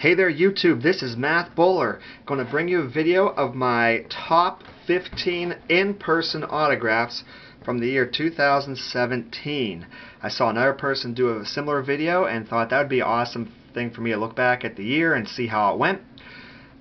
Hey there YouTube, this is Math Bowler. Going to bring you a video of my top 15 in-person autographs from the year 2017. I saw another person do a similar video and thought that would be an awesome thing for me to look back at the year and see how it went.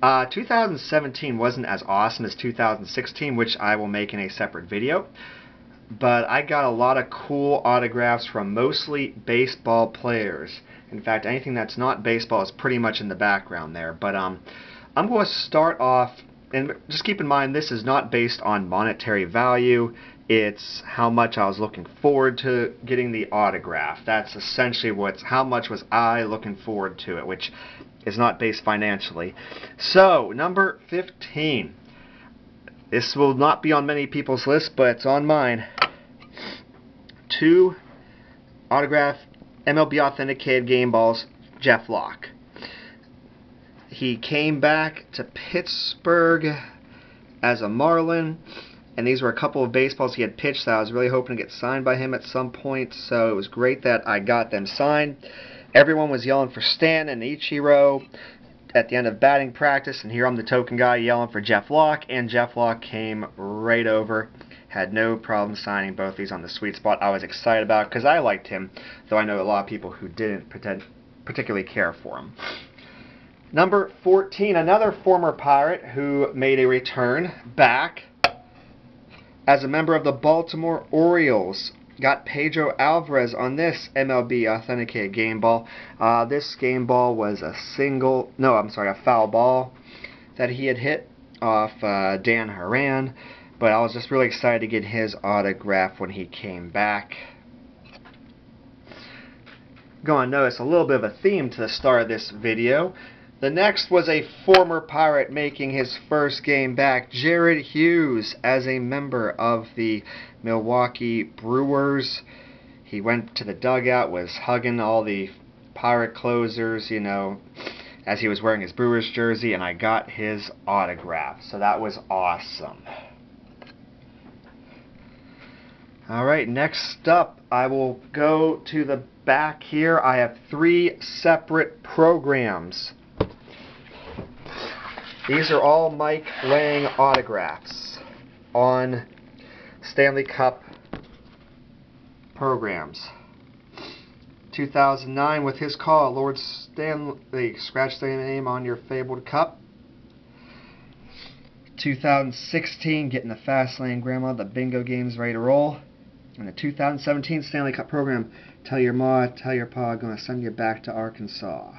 2017 wasn't as awesome as 2016, which I will make in a separate video. But I got a lot of cool autographs from mostly baseball players. In fact, anything that's not baseball is pretty much in the background there. But I'm going to start off, and just keep in mind this is not based on monetary value. It's how much I was looking forward to getting the autograph. That's essentially how much was I looking forward to it, which is not based financially. So, number 15. This will not be on many people's list, but it's on mine. 2 autograph MLB authenticated game balls, Jeff Locke. He came back to Pittsburgh as a Marlin, and these were a couple of baseballs he had pitched that I was really hoping to get signed by him at some point, so it was great that I got them signed. Everyone was yelling for Stan and Ichiro at the end of batting practice, and here I'm the token guy yelling for Jeff Locke, and Jeff Locke came right over. Had no problem signing both these on the sweet spot. I was excited about it because I liked him, though I know a lot of people who didn't particularly care for him. Number 14, another former Pirate who made a return back as a member of the Baltimore Orioles. Got Pedro Alvarez on this MLB authenticated game ball. This game ball was a foul ball that he had hit off Dan Haran. But I was just really excited to get his autograph when he came back. Going to notice a little bit of a theme to the start of this video. The next was a former Pirate making his first game back, Jared Hughes, as a member of the Milwaukee Brewers. He went to the dugout, was hugging all the Pirate closers, you know, as he was wearing his Brewers jersey, and I got his autograph. So that was awesome. Alright, next up, I will go to the back here. I have 3 separate programs. These are all Mike Lange autographs on Stanley Cup programs. 2009 with his call, Lord Stanley, scratch the name on your fabled cup. 2016, getting the Fast Lane Grandma, the bingo game's ready to roll. In the 2017 Stanley Cup program, tell your ma, tell your pa, I'm going to send you back to Arkansas.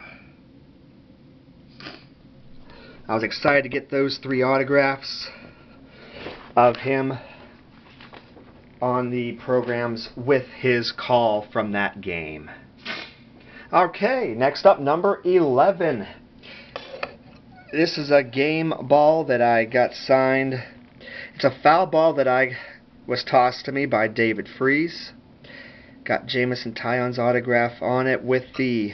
I was excited to get those 3 autographs of him on the programs with his call from that game. Okay, next up, number 11. This is a game ball that I got signed. It's a foul ball that was tossed to me by David Freese. Got Jameson Taillon's autograph on it with the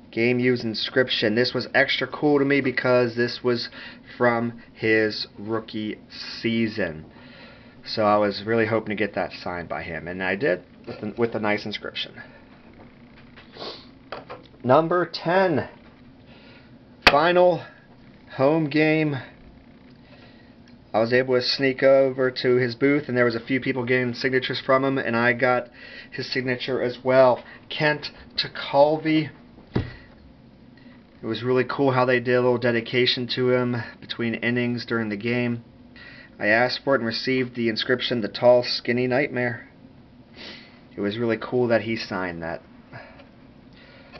game used inscription. This was extra cool to me because this was from his rookie season. So I was really hoping to get that signed by him, and I did with a nice inscription. Number 10. Final home game. I was able to sneak over to his booth, and there was a few people getting signatures from him, and I got his signature as well. Kent Tekulve. It was really cool how they did a little dedication to him between innings during the game. I asked for it and received the inscription, "The Tall, Skinny Nightmare." It was really cool that he signed that.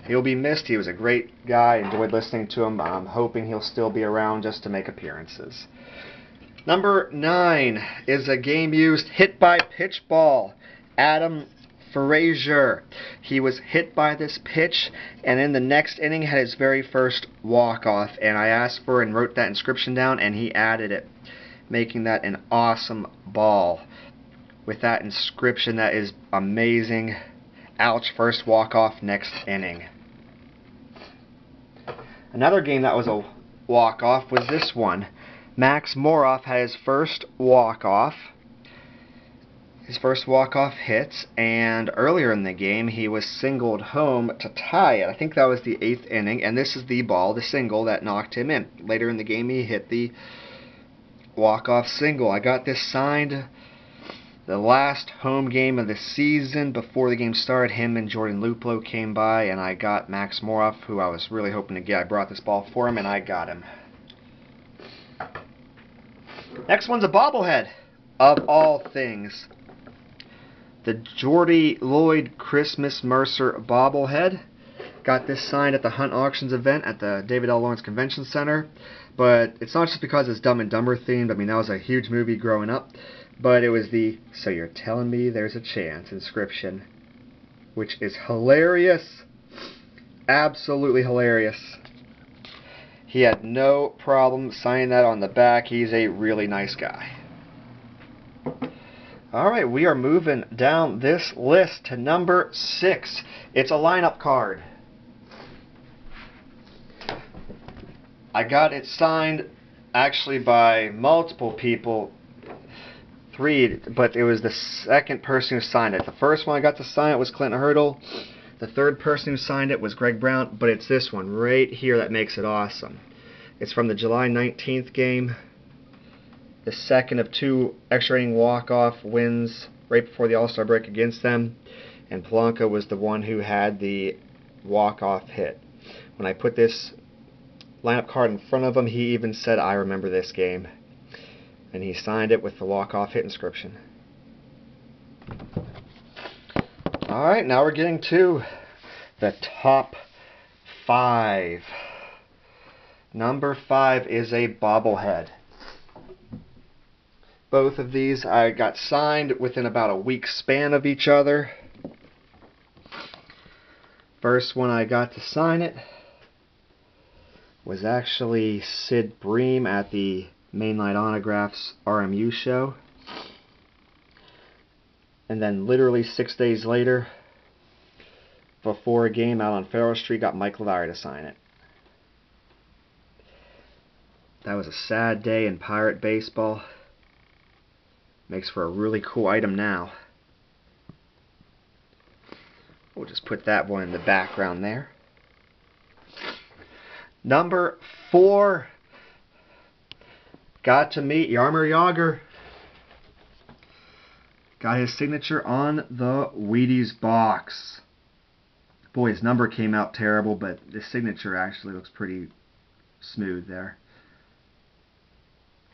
He'll be missed. He was a great guy. Enjoyed listening to him. I'm hoping he'll still be around just to make appearances. Number 9 is a game used hit by pitch ball. Adam Frazier. He was hit by this pitch, and in the next inning had his very first walk-off, and I asked for and wrote that inscription down, and he added it, making that an awesome ball. With that inscription, that is amazing. Ouch, first walk-off next inning. Another game that was a walk-off was this one. Max Moroff had his first walk-off. his first walk-off hit, and earlier in the game he was singled home to tie it. I think that was the 8th inning, and this is the ball, the single, that knocked him in. Later in the game he hit the walk-off single. I got this signed the last home game of the season. Before the game started, him and Jordan Luplow came by, and I got Max Moroff, who I was really hoping to get. I brought this ball for him, and I got him. Next one's a bobblehead, of all things. The Jordy Lloyd Christmas Mercer bobblehead. Got this signed at the Hunt Auctions event at the David L. Lawrence Convention Center. But it's not just because it's Dumb and Dumber themed. I mean, that was a huge movie growing up. But it was the "So You're Telling Me There's a Chance" inscription, which is hilarious. Absolutely hilarious. He had no problem signing that on the back. He's a really nice guy. Alright, we are moving down this list to number 6. It's a lineup card. I got it signed actually by multiple people. 3, but it was the second person who signed it. The first one I got to sign it was Clinton Hurdle. The third person who signed it was Greg Brown, but it's this one right here that makes it awesome. It's from the July 19th game. The second of 2 extra inning walk-off wins right before the All-Star break against them. And Polanco was the one who had the walk-off hit. When I put this lineup card in front of him, he even said, "I remember this game." And he signed it with the walk-off hit inscription. Alright, now we're getting to the top 5. Number 5 is a bobblehead. Both of these I got signed within about a week span of each other. First one I got to sign it was actually Sid Bream at the Mainline Autographs RMU show. And then literally 6 days later, before a game out on Farrell Street, got Mike Dyer to sign it. That was a sad day in Pirate baseball. Makes for a really cool item now. We'll just put that one in the background there. Number 4. Got to meet Jaromir Jagr. Got his signature on the Wheaties box. Boy, his number came out terrible, but the signature actually looks pretty smooth there.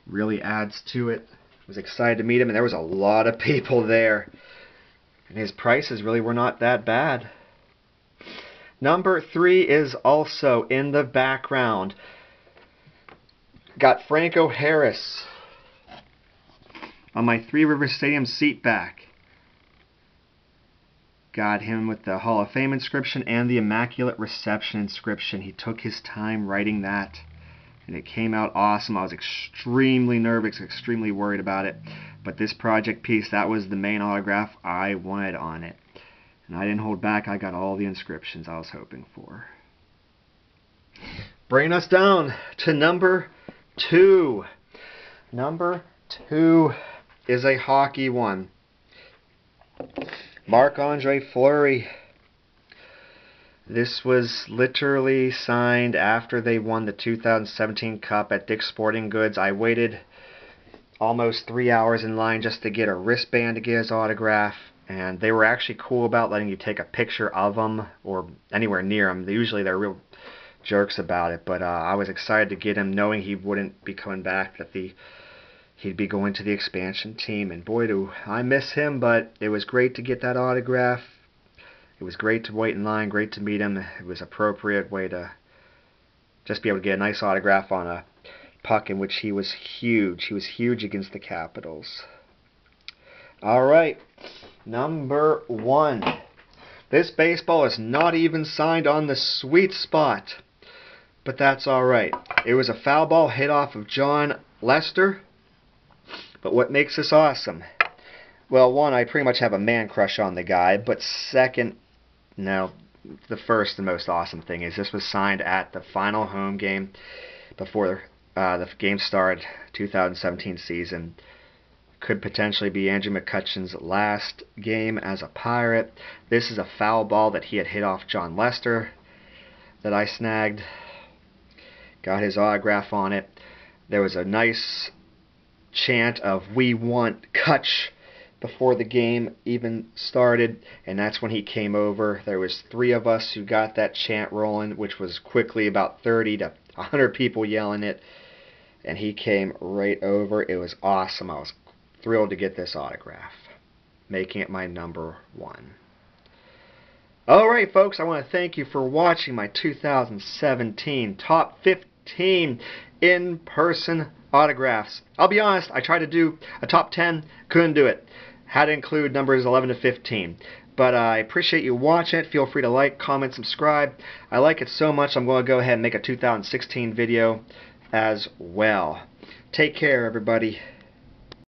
Really adds to it. Was excited to meet him, and there was a lot of people there. And his prices really were not that bad. Number 3 is also in the background. Got Franco Harris on my Three Rivers Stadium seat back. Got him with the Hall of Fame inscription and the Immaculate Reception inscription. He took his time writing that, and it came out awesome. I was extremely nervous, extremely worried about it. But this project piece, that was the main autograph I wanted on it. And I didn't hold back. I got all the inscriptions I was hoping for. Bringing us down to number 2. Number 2 is a hockey one. MarcAndre Fleury. This was literally signed after they won the 2017 Cup at Dick's Sporting Goods. I waited almost 3 hours in line just to get a wristband to get his autograph. And they were actually cool about letting you take a picture of him or anywhere near him. Usually they're real jerks about it, but I was excited to get him, knowing he wouldn't be coming back, that he'd be going to the expansion team. And boy, do I miss him, but it was great to get that autograph. It was great to wait in line, great to meet him. It was an appropriate way to just be able to get a nice autograph on a puck in which he was huge. He was huge against the Capitals. Alright, number 1. This baseball is not even signed on the sweet spot, but that's alright. It was a foul ball hit off of John Lester. But what makes this awesome? Well, one, I pretty much have a man crush on the guy, but second, no, the first and most awesome thing is this was signed at the final home game before the game started, 2017 season. Could potentially be Andrew McCutchen's last game as a Pirate. This is a foul ball that he had hit off John Lester that I snagged. Got his autograph on it. There was a nice chant of "We want Kutch" before the game even started, and that's when he came over. There was 3 of us who got that chant rolling, which was quickly about 30 to 100 people yelling it, and he came right over. It was awesome. I was thrilled to get this autograph, making it my number 1. Alright folks, I want to thank you for watching my 2017 Top 15 in-person autographs. I'll be honest, I tried to do a top 10, couldn't do it. Had to include numbers 11 to 15. But I appreciate you watching it. Feel free to like, comment, subscribe. I like it so much I'm going to go ahead and make a 2016 video as well. Take care, everybody.